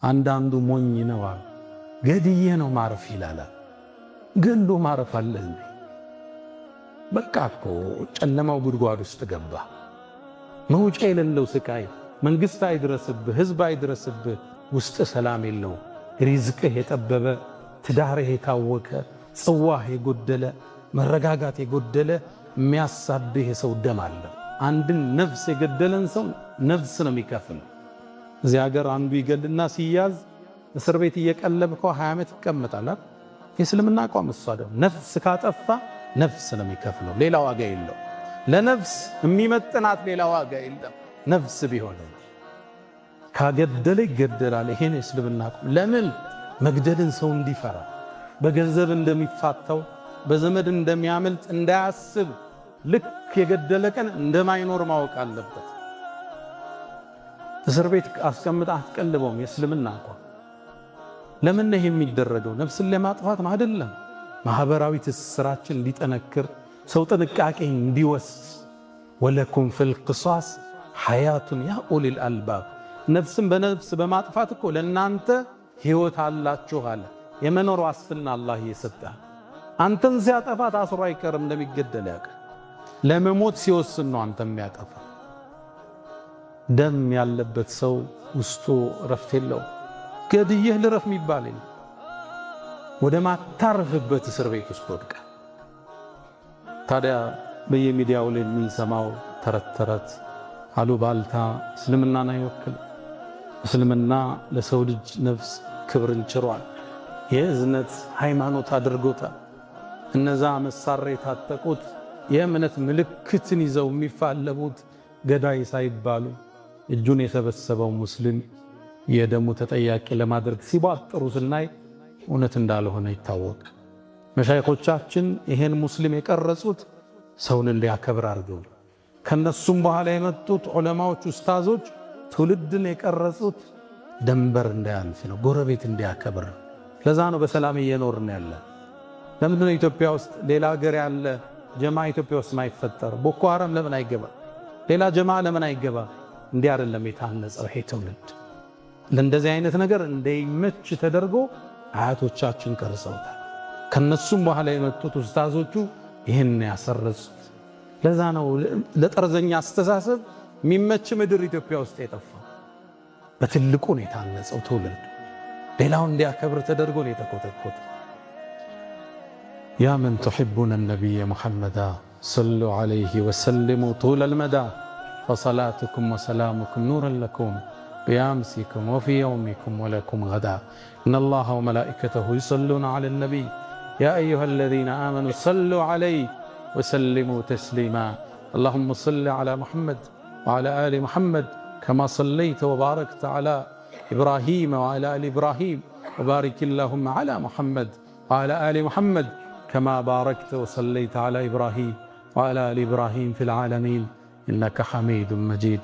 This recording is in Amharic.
አንዳንዱ ሞኝ ነው አሉ። ገድዬ ነው ማረፍ ይላል። ገሎ ማረፍ አለ እንዴ? በቃ እኮ ጨለማው ጉድጓድ ውስጥ ገባ። መውጫ የሌለው ስቃይ፣ መንግስት አይድረስብህ፣ ህዝብ አይድረስብህ፣ ውስጥ ሰላም የለው፣ ሪዝቅህ የጠበበ፣ ትዳርህ የታወከ፣ ጽዋህ የጎደለ፣ መረጋጋት የጎደለ የሚያሳብህ የሰው ደም አለ። አንድን ነፍስ የገደለን ሰው ነፍስ ነው የሚከፍለው። እዚህ ሀገር አንዱ ይገልና ሲያዝ እስር ቤት እየቀለብከው 20 ዓመት ይቀመጣል። የእስልምና አቋም እሷ ደግሞ ነፍስ ካጠፋ ነፍስ ነው የሚከፍለው፣ ሌላ ዋጋ የለው። ለነፍስ የሚመጥናት ሌላ ዋጋ የለም። ነፍስ ቢሆን ካገደለ ይገደላል። ይሄን የእስልምና አቋም። ለምን መግደልን ሰው እንዲፈራ፣ በገንዘብ እንደሚፋታው፣ በዘመድ እንደሚያመልጥ እንዳያስብ፣ ልክ የገደለ ቀን እንደማይኖር ማወቅ አለበት። እስር ቤት አስቀምጣ አትቀልበውም። የእስልምና አቋም ለምን ነው የሚደረገው? ነፍስን ለማጥፋት አይደለም። ማህበራዊ ትስስራችን ሊጠነክር፣ ሰው ጥንቃቄ እንዲወስድ። ወለኩም ፊል ቂሳስ ሐያቱን ያ ኡሊል አልባብ። ነፍስን በነፍስ በማጥፋት እኮ ለእናንተ ህይወት አላችሁ አለ። የመኖር ዋስትና አላህ እየሰጠህ። አንተን ሲያጠፋ ታስሮ አይቀርም፣ እንደሚገደል ያውቃል። ለመሞት ሲወስን ነው አንተ የሚያጠፋ። ደም ያለበት ሰው ውስጡ ረፍት የለው። ገድየህ ልረፍ የሚባል የለም። ወደ ማታረፍበት እስር ቤት ውስጥ ወድቀ። ታዲያ በየሚዲያው ላይ የምንሰማው ተረት ተረት አሉባልታ እስልምናን አይወክል። እስልምና ለሰው ልጅ ነፍስ ክብርን ችሯል። የእዝነት ሃይማኖት አድርጎታል። እነዛ መሳሪያ የታጠቁት የእምነት ምልክትን ይዘው የሚፋለሙት ገዳይ ሳይባሉ እጁን የሰበሰበው ሙስሊም የደሙ ተጠያቂ ለማድረግ ሲባጥሩ ስናይ እውነት እንዳልሆነ ይታወቃል። መሻይኾቻችን ይሄን ሙስሊም የቀረጹት ሰውን እንዲያከብር አድርገው፣ ከነሱም በኋላ የመጡት ዑለማዎች ኡስታዞች ትውልድን የቀረጹት ደንበር እንዳያልፍ ነው፣ ጎረቤት እንዲያከብር። ለዛ ነው በሰላም እየኖርን ያለ። ለምንድን ነው ኢትዮጵያ ውስጥ ሌላ ሀገር ያለ ጀማ ኢትዮጵያ ውስጥ ማይፈጠር? ቦኮ ሐራም ለምን አይገባ? ሌላ ጀማ ለምን አይገባ? እንዲህ አይደለም የታነጸው ይሄ ትውልድ። ለእንደዚህ አይነት ነገር እንደይመች ተደርጎ አያቶቻችን ቀርጸውታል። ከነሱም በኋላ የመጡት ኡስታዞቹ ይህን ያሰረጹት። ለዛ ነው ለጠርዘኛ አስተሳሰብ የሚመች ምድር ኢትዮጵያ ውስጥ የጠፋው። በትልቁ ነው የታነጸው ትውልድ። ሌላው እንዲያከብር ተደርጎ ነው የተኮተኮተ። ያ መን ትሕቡነ ነቢየ ሙሐመዳ ሰሉ ዐለይሂ ወሰልሙ ጡለል መዳ ፈሰላቱኩም ወሰላሙኩም ኑረን ለኩም بأمسكم وفي يومكم ولكم غدا إن الله وملائكته يصلون على النبي يا أيها الذين آمنوا صلوا عليه وسلموا تسليما اللهم صل على محمد وعلى آل محمد كما صليت وباركت على إبراهيم وعلى آل إبراهيم وبارك اللهم على محمد وعلى آل محمد كما باركت وصليت على إبراهيم وعلى آل إبراهيم في العالمين إنك حميد مجيد